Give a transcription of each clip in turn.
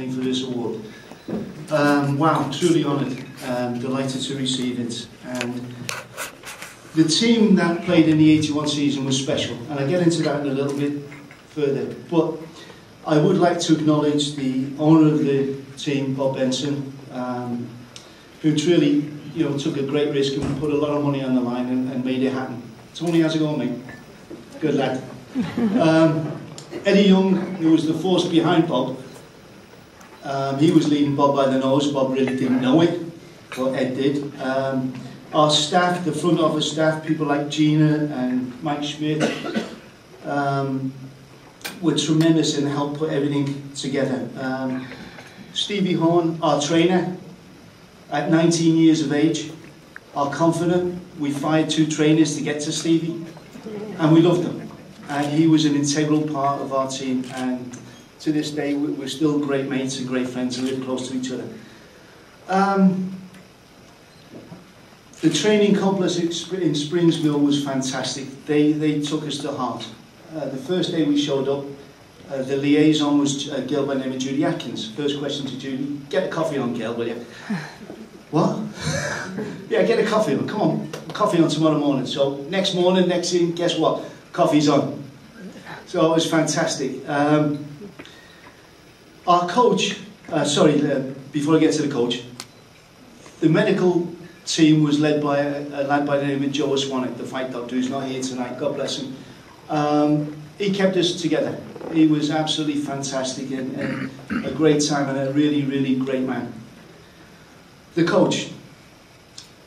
nominee for this award. Wow, truly honoured, delighted to receive it. And the team that played in the 81 season was special, and I'll get into that in a little bit further. But I would like to acknowledge the owner of the team, Bob Benson, who truly, took a great risk and put a lot of money on the line and made it happen. Tony, how's it going, mate? Good lad. Eddie Young, who was the force behind Bob, he was leading Bob by the nose. Bob really didn't know it, but Ed did. Our staff, the front office staff, people like Gina and Mike Schmidt, were tremendous and helped put everything together. Stevie Horn, our trainer, at 19 years of age, our confidant. We fired 2 trainers to get to Stevie, and we loved him. And he was an integral part of our team, and to this day we're still great mates and great friends and live close to each other. The training complex in Springsville was fantastic. They took us to heart. The first day we showed up, the liaison was a girl by the name of Judy Atkins. First question to Judy: get a coffee on, girl, will you? What? Yeah, get a coffee on, come on, coffee on tomorrow morning. So next morning, next thing, guess what? Coffee's on. So it was fantastic. Our coach, before I get to the coach, the medical team was led by a lad by the name of 0osuQKbYqV4, the fight doctor, who's not here tonight, God bless him. He kept us together. He was absolutely fantastic and a great time, and a really, really great man. The coach.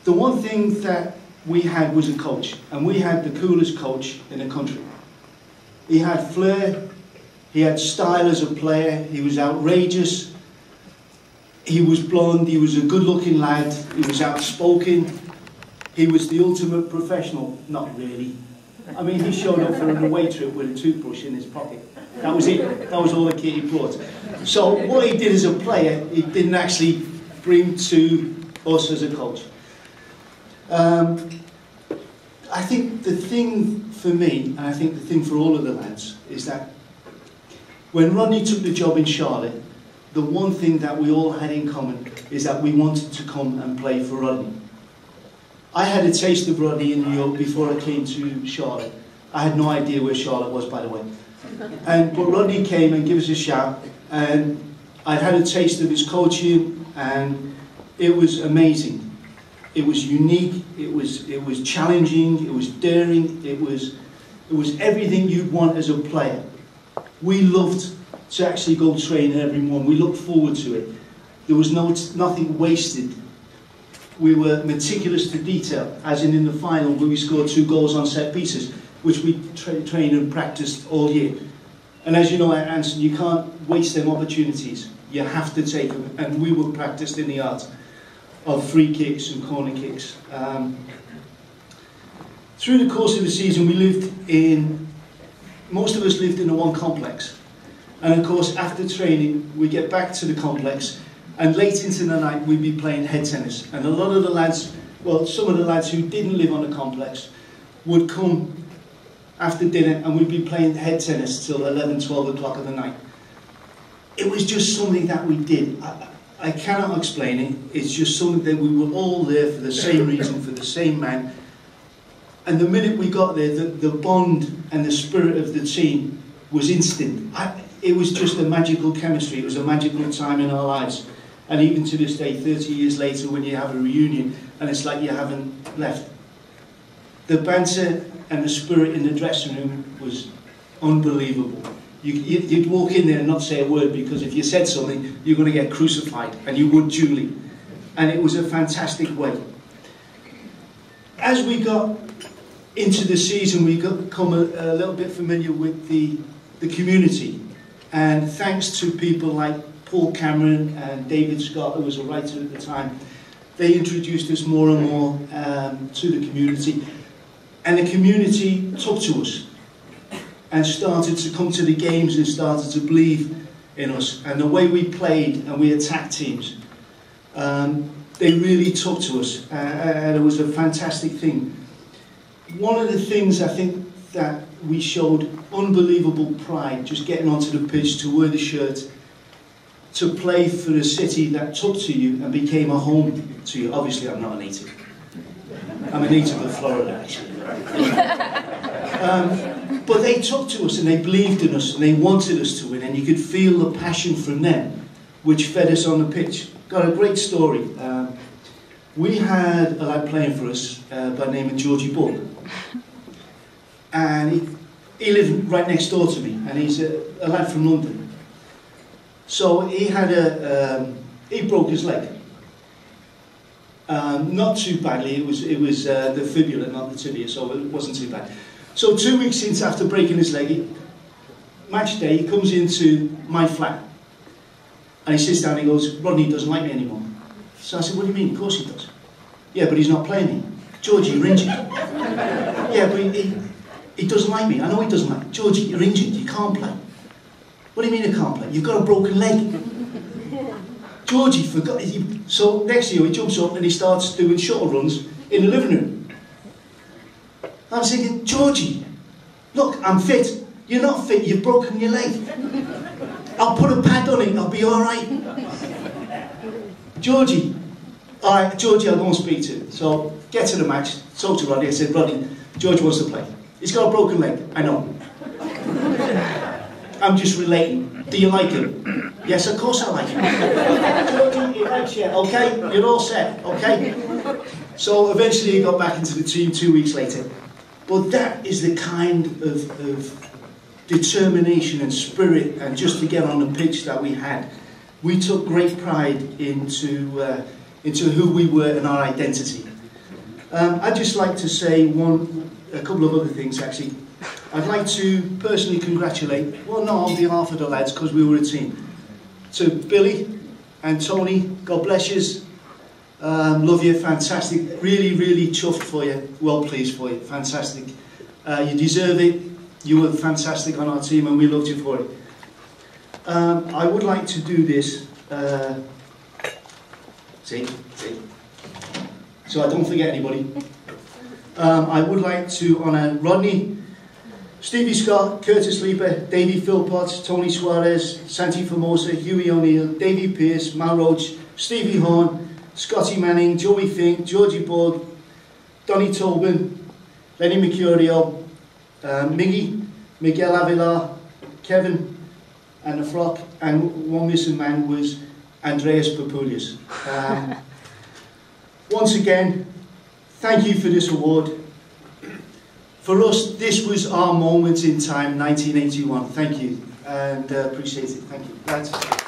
The one thing that we had was a coach, and we had the coolest coach in the country. He had flair, he had style as a player, he was outrageous, he was blonde, he was a good-looking lad, he was outspoken, he was the ultimate professional. Not really. I mean, he showed up for an away trip with a toothbrush in his pocket. That was it. That was all the kit he brought. So what he did as a player, he didn't actually bring to us as a coach. I think the thing for me, and I think the thing for all of the lads, is that when Rodney took the job in Charlotte, the one thing that we all had in common is that we wanted to come and play for Rodney. I had a taste of Rodney in New York before I came to Charlotte. I had no idea where Charlotte was, by the way. But Rodney came and gave us a shout, and I'd had a taste of his coaching, and it was amazing. It was unique, it was challenging, it was daring, it was everything you'd want as a player. We loved to actually go train every morning. We looked forward to it. There was nothing wasted. We were meticulous to detail, as in the final where we scored 2 goals on set pieces, which we trained and practiced all year. And as you know, Anson, you can't waste them opportunities. You have to take them, and we were practiced in the art of free kicks and corner kicks. Through the course of the season, most of us lived in the one complex. And of course, after training, we get back to the complex, and late into the night, we'd be playing head tennis. And a lot of the lads, well, some of the lads who didn't live on the complex would come after dinner, and we'd be playing head tennis till 11, 12 o'clock of the night. It was just something that we did. I cannot explain it. It's just something that we were all there for the same reason, for the same man. And the minute we got there, the bond and the spirit of the team was instant. It was just a magical chemistry. It was a magical time in our lives. And even to this day, 30 years later, when you have a reunion, and it's like you haven't left. The banter and the spirit in the dressing room was unbelievable. You'd walk in there and not say a word, because if you said something, you're going to get crucified, and you would duly. And it was a fantastic way. As we got into the season, we become a little bit familiar with the community. And thanks to people like Paul Cameron and David Scott, who was a writer at the time, they introduced us more and more to the community. And the community took to us and started to come to the games and started to believe in us. And the way we played and we attacked teams, they really took to us, and it was a fantastic thing. One of the things I think that we showed unbelievable pride, just getting onto the pitch to wear the shirt, to play for a city that took to you and became a home to you. Obviously, I'm not a native. I'm a native of Florida, actually. But they took to us and they believed in us and they wanted us to win, and you could feel the passion from them, which fed us on the pitch. Got a great story. We had a lad playing for us by the name of Georgie Borg. And he lived right next door to me, and he's a lad from London. So he had he broke his leg. Not too badly, it was the fibula, not the tibia, so it wasn't too bad. So 2 weeks since, after breaking his leg, match day, he comes into my flat. And he sits down and he goes, "Rodney doesn't like me anymore." So I said, "What do you mean? Of course he does." "Yeah, but he's not playing me." "Georgie, you're injured." "Yeah, but he doesn't like me." "I know he doesn't like me." "Georgie, you're injured, you can't play." "What do you mean I can't play? You've got a broken leg." Georgie forgot. So next year he jumps up and he starts doing shuttle runs in the living room. I was thinking, "Georgie, look, I'm fit. You're not fit, you've broken your leg. I'll put a pad on it, I'll be all right." "Georgie," "All right, Georgie, I'll go and speak to him." So get to the match, talk to Rodney. I said, "Rodney, George wants to play. He's got a broken leg." "I know." "I'm just relating. Do you like him?" "Yes, of course I like him." "Georgie, he likes you, okay? You're all set, okay?" So eventually he got back into the team 2 weeks later. But that is the kind of determination and spirit, and just to get on the pitch that we had. We took great pride into who we were and our identity. I'd just like to say a couple of other things, actually. I'd like to personally congratulate, well, no, on behalf of the lads, because we were a team, to Billy and Tony. God bless you. Love you, fantastic. Really, really chuffed for you. Well pleased for you, fantastic. You deserve it. You were fantastic on our team and we loved you for it. I would like to do this, see, so I don't forget anybody. I would like to honour Rodney, Stevie Scott, Curtis Leaper, Davey Philpott, Tony Suarez, Santi Formosa, Hughie O'Neill, Davey Pearce, Mal Roach, Stevie Horn, Scotty Manning, Joey Fink, Georgie Borg, Donny Tobin, Lenny Mercurio, Miggy, Miguel Avila, Kevin and the Flock, and one missing man was Andreas Papulias. Once again, thank you for this award. For us, this was our moment in time, 1981. Thank you, and appreciate it. Thank you. Right.